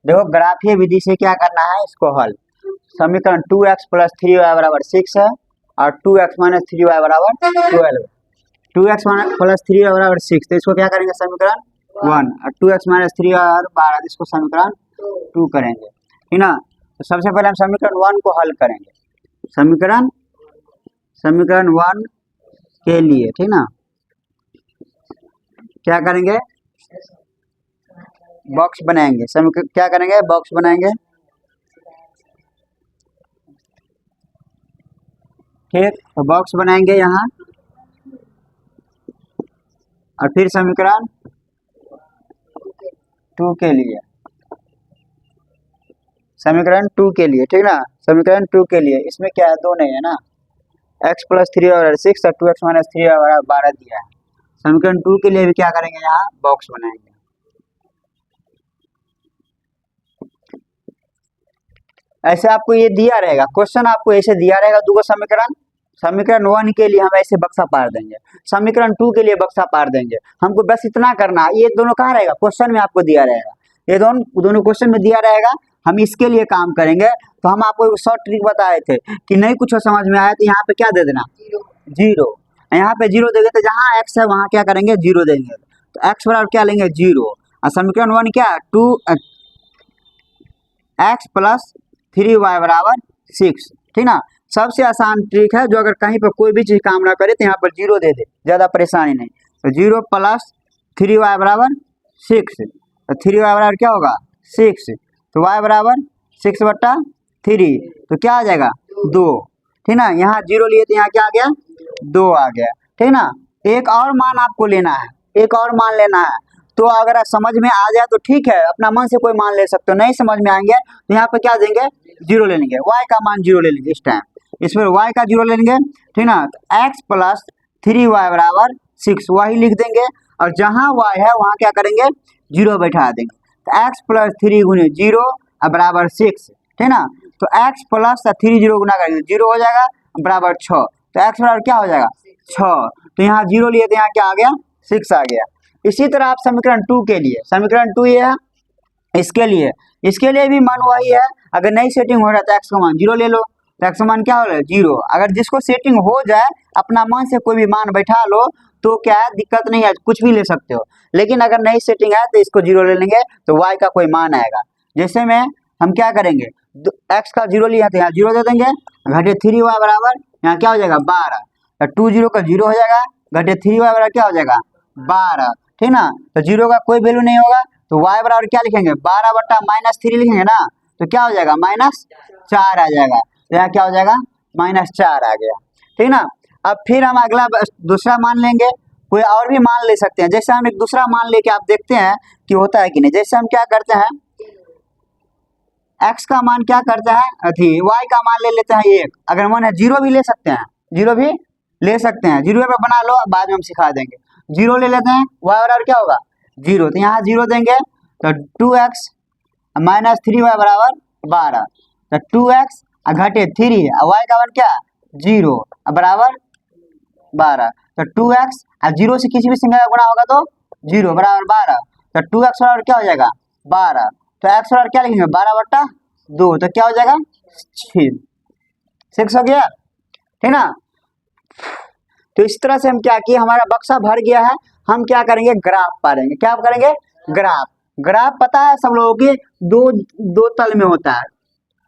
देखो ग्राफीय विधि से क्या करना है, इसको हल। समीकरण 2x प्लस 3y बराबर 6 है और 2x माइनस 3y बराबर 12। 2x प्लस 3y बराबर 6, तो इसको क्या करेंगे समीकरण 1, और 2x माइनस 3y बराबर 12, इसको समीकरण 2 करेंगे, ठीक ना। तो सबसे पहले हम समीकरण 1 को हल करेंगे, समीकरण 1 के लिए, ठीक ना। क्या करेंगे, बॉक्स बनाएंगे, समीकरण क्या करेंगे, बॉक्स बनाएंगे, ठीक। तो बॉक्स बनाएंगे यहाँ, और फिर समीकरण 2 के लिए, समीकरण 2 के लिए, ठीक ना। समीकरण 2 के लिए इसमें क्या है, दो नहीं है ना, x प्लस 3 और 6 और 2x माइनस 3 और 12 दिया है। समीकरण 2 के लिए भी क्या करेंगे, यहाँ बॉक्स बनाएंगे। ऐसे आपको ये दिया रहेगा क्वेश्चन, आपको ऐसे दिया रहेगा दूगो समीकरण। समीकरण 1 के लिए हम ऐसे बक्सा पार देंगे, समीकरण 2 के लिए बक्सा पार देंगे। हमको बस इतना करना है, ये दोनों कहाँ रहेगा, क्वेश्चन में आपको दिया रहेगा, ये दोनों क्वेश्चन में दिया रहेगा। हम इसके लिए काम करेंगे। तो हम आपको एक शॉर्ट ट्रिक बताए थे कि नहीं कुछ समझ में आया तो यहाँ पे क्या दे देना, जीरो। यहाँ पे जीरो देंगे तो जहाँ x है वहाँ क्या करेंगे, जीरो देंगे। तो x बराबर क्या लेंगे, जीरो। और समीकरण 1 क्या, 2x प्लस 3y बराबर 6, ठीक ना। सबसे आसान ट्रिक है, जो अगर कहीं पर कोई भी चीज काम ना करे तो यहाँ पर जीरो दे दे, ज्यादा परेशानी नहीं। तो 0 प्लस 3y बराबर 6, तो 3y बराबर क्या होगा, 6। तो y बराबर 6/3, तो क्या आ जाएगा, 2, ठीक ना। यहाँ जीरो लिए तो यहाँ क्या आ गया, 2 आ गया, ठीक ना। एक और मान आपको लेना है, एक और मान लेना है। तो अगर आप समझ में आ जाए तो ठीक है, अपना मन से कोई मान ले सकते हो, नहीं समझ में आएंगे तो यहाँ पे क्या देंगे, जीरो ले लेंगे, y का मान जीरो ले लेंगे इस टाइम, इसमें y का जीरो ले लेंगे, ठीक ना। तो x प्लस 3y बराबर 6 वही लिख देंगे, और जहाँ y है वहाँ क्या करेंगे, जीरो बैठा देंगे। तो x प्लस 3 गुने 0 बराबर 6, ठीक ना। तो x प्लस 3 0 गुना करेंगे, 0 हो जाएगा बराबर 6, तो x बराबर क्या हो जाएगा, 6। तो यहाँ जीरो लिए तो यहाँ क्या आ गया, 6 आ गया। इसी तरह आप समीकरण 2 के लिए, समीकरण 2 ये है, इसके लिए भी मान वही है। अगर नई सेटिंग हो रहा है तो x का मान 0 ले लो, तो x का मान क्या हो रहा है, 0। अगर जिसको सेटिंग हो जाए, अपना मन से कोई भी मान बैठा लो तो क्या है, दिक्कत नहीं है, कुछ भी ले सकते हो। लेकिन अगर नई सेटिंग है तो इसको 0 ले लेंगे, तो y का कोई मान आएगा। जैसे में हम क्या करेंगे, x का 0 लिया तो यहाँ 0 दे देंगे, घटे 3y बराबर यहाँ क्या हो जाएगा, 12। तो 2 0 का 0 हो जाएगा, घटे 3y बराबर क्या हो जाएगा, 12, ठीक ना। तो 0 का कोई वैल्यू नहीं होगा, तो y बराबर क्या लिखेंगे, 12/-3 लिखेंगे ना, तो क्या हो जाएगा, -4 आ जाएगा। तो यहाँ क्या हो जाएगा, -4 आ गया, ठीक ना। अब फिर हम अगला दूसरा मान लेंगे, कोई और भी मान ले सकते हैं। जैसे हम एक दूसरा मान लेके आप देखते हैं कि होता है कि नहीं। जैसे हम क्या करते हैं, x का मान क्या करता है, y का मान ले लेते हैं 1, अगर मन है 0 भी ले सकते हैं, 0 भी ले सकते हैं, 0 पे बना लो, बाद में हम सिखा देंगे। 0 ले लेते हैं, y बराबर क्या होगा, 0, तो यहाँ 0 देंगे, तो 2x माइनस 3y बराबर 12, तो 2x घटे 3, y का मान क्या, 0 बराबर 12, तो 2x 0 से किसी भी संख्या का गुणा होगा तो 0 बराबर 12, तो 2x बराबर क्या हो जाएगा, 12। तो x बराबर क्या लिखेंगे, 12/2, तो क्या हो जाएगा, 6 हो गया, ठीक ना। तो इस तरह से हम क्या किए, हमारा बक्सा भर गया है। हम क्या करेंगे, ग्राफ पारेंगे। क्या करेंगे, ग्राफ पता है सब लोगों की, दो तल में होता है।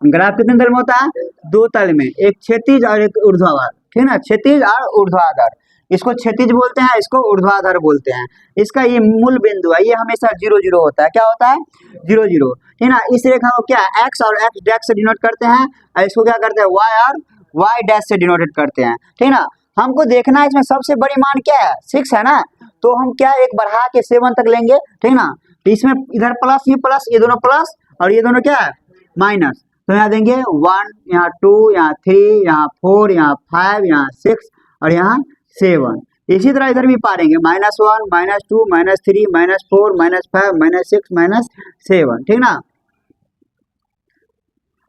ग्राफ कितने तल में होता है, 2 तल में, एक क्षैतिज और एक ऊर्ध्वाधर, ठीक ना, क्षैतिज और ऊर्ध्वाधर। इसको क्षैतिज बोलते हैं, इसको ऊर्ध्वाधर बोलते हैं। इसका ये मूल बिंदु है, ये हमेशा 0 0 होता है। क्या होता है, 0 0, ठीक ना। इस रेखा को क्या x और x डैश से डिनोट करते हैं, और इसको क्या करते हैं, y और y डैश से डिनोटेड करते हैं, ठीक ना। हमको देखना है इसमें सबसे बड़ी मान क्या है, 6 है ना, तो हम क्या एक बढ़ा के 7 तक लेंगे, ठीक ना। तो इसमें इधर प्लस, ये दोनों प्लस और ये दोनों क्या है, माइनस। तो यहाँ देंगे 1, यहाँ 2, यहाँ 3, यहाँ 4, यहाँ 5, यहाँ 6 और यहाँ 7। इसी तरह इधर भी पारेंगे, -1, -2, -3, -4, -5, -6, -7, ठीक ना।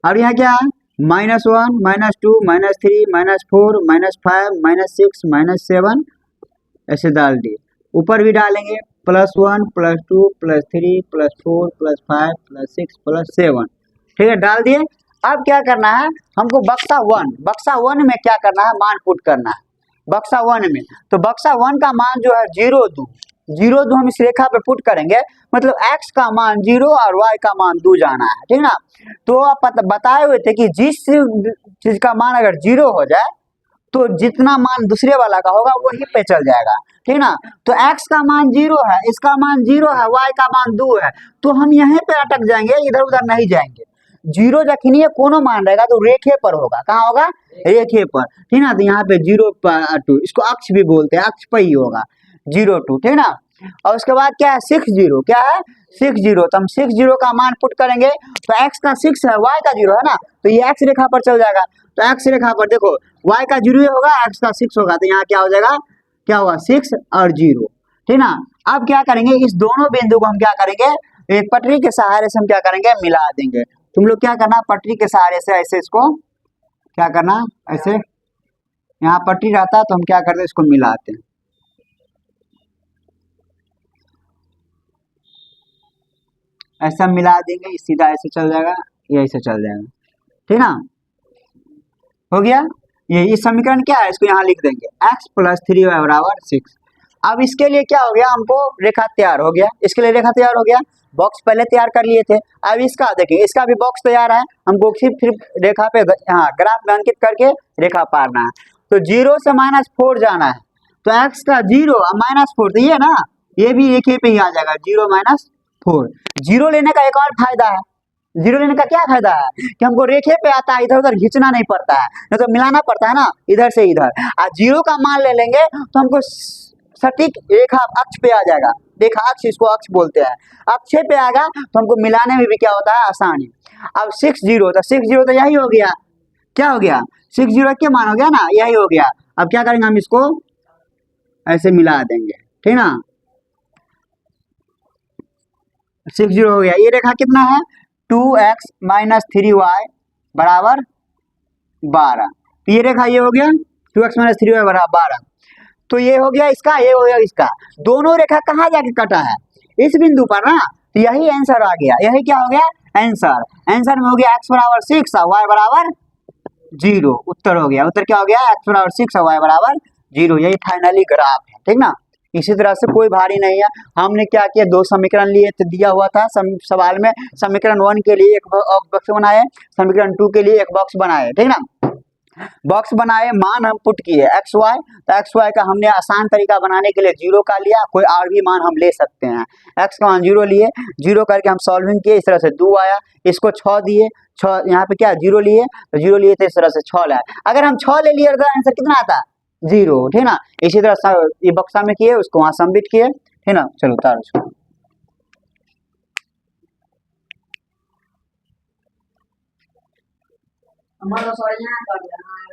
और यहाँ क्या है, -1, -2, -3, -4, -5, -6, -7 ऐसे डाल दिए। ऊपर भी डालेंगे, +1 +2 +3 +4 +5 +6 +7, ठीक है, डाल दिए। अब क्या करना है हमको बक्सा वन में क्या करना है, मान पुट करना है बक्सा वन में। तो बक्सा वन का मान जो है 0 2 हम इस रेखा पे पुट करेंगे, मतलब x का मान 0 और y का मान 2 जाना है, ठीक ना। तो आप बताए हुए थे कि जिस चीज का मान अगर 0 हो जाए तो जितना मान दूसरे वाला का होगा वही पे चल जाएगा, ठीक ना। तो x का मान 0 है, इसका मान 0 है, y का मान 2 है, तो हम यहीं पे अटक जाएंगे, इधर उधर नहीं जाएंगे। 0 जखनी कोनो मान रहेगा तो रेखे पर होगा, कहाँ होगा, रेखे पर, ठीक ना। तो यहाँ पे 0 2, इसको अक्ष भी बोलते हैं, अक्ष पर ही होगा 0 2, ठीक ना। और उसके बाद क्या है 6 0, क्या है 6 0, तो हम 6 0 का मान पुट करेंगे, तो x का 6 है, y का 0 है ना, तो ये x रेखा पर चल जाएगा। तो x रेखा पर देखो y का 0 होगा, x का 6 होगा, तो यहाँ क्या हो जाएगा, क्या हुआ 6 और 0, ठीक ना। अब क्या करेंगे, इस दोनों बिंदु को हम क्या करेंगे, एक पटरी के सहारे से हम क्या करेंगे, मिला देंगे। तुम लोग क्या करना, पटरी के सहारे से ऐसे इसको क्या करना, ऐसे यहाँ पटरी रहता है तो हम क्या करते हैं, इसको मिलाते हैं, ऐसा मिला देंगे, सीधा ऐसे चल जाएगा, ये ऐसे चल जाएगा, ठीक ना, हो गया। ये इस समीकरण क्या है, इसको यहाँ लिख देंगे x + 3y = 6। अब इसके लिए क्या हो गया, हमको रेखा तैयार हो गया, इसके लिए रेखा तैयार हो गया, बॉक्स पहले तैयार कर लिए थे। अब इसका देखिए, इसका भी बॉक्स तैयार है, हमको सिर्फ रेखा पे यहाँ ग्राफ में अंकित करके रेखा पारना है। तो 0 से -4 जाना है, तो x का 0 और -4, तो ये ना, ये भी एक ही पे ही आ जाएगा, 0 -4। 0 लेने का एक और फायदा है, 0 लेने का क्या फायदा है कि हमको रेखे पे आता है, इधर उधर खींचना नहीं पड़ता है, नहीं तो मिलाना पड़ता है ना इधर से इधर। आज 0 का मान ले लेंगे तो हमको सटीक रेखा अक्ष पे आ जाएगा, रेखा अक्ष, इसको अक्ष बोलते हैं, अक्ष पे आएगा तो हमको मिलाने में भी क्या होता है, आसानी। अब 6 0, तो 6 0 तो यही हो गया, क्या हो गया 6 0 के मान हो गया ना, यही हो गया। अब क्या करेंगे, हम इसको ऐसे मिला देंगे, ठीक ना, 6 0 हो गया। ये रेखा कितना है, 2x - 3y = 12, तो ये रेखा ये हो गया 2x - 3y = 12। तो ये हो गया इसका, ये हो गया इसका, दोनों रेखा कहाँ जाके कटा है, इस बिंदु पर ना, तो यही आंसर आ गया, यही क्या हो गया आंसर। आंसर में हो गया x = 6 और y = 0, उत्तर हो गया, उत्तर क्या हो गया, x = 6 और y = 0, यही फाइनली ग्राफ है, ठीक ना। इसी तरह से कोई भारी नहीं है, हमने क्या किया, 2 समीकरण लिए तो दिया हुआ था सवाल में, समीकरण 1 के लिए एक बॉक्स बनाए, समीकरण 2 के लिए एक बॉक्स बनाए, ठीक ना। बॉक्स बनाए, मान हम पुट किए x y, तो x y का हमने आसान तरीका बनाने के लिए 0 का लिया, कोई और भी मान हम ले सकते हैं। x का मान 0 लिए, 0 करके हम सॉल्विंग किए, इस तरह से 2 आया, इसको 6 दिए, 6 यहाँ पे क्या 0 लिए, तो 0 लिए तो इस तरह से 6 लाया। अगर हम 6 ले लिए तो आंसर कितना आता, 0, ठीक ना। इसी तरह ये बक्सा में किए, उसको वहां सबमिट किए, ठीक ना। चलो उतारो उसको। हमारा सॉरी यहाँ कर देना है।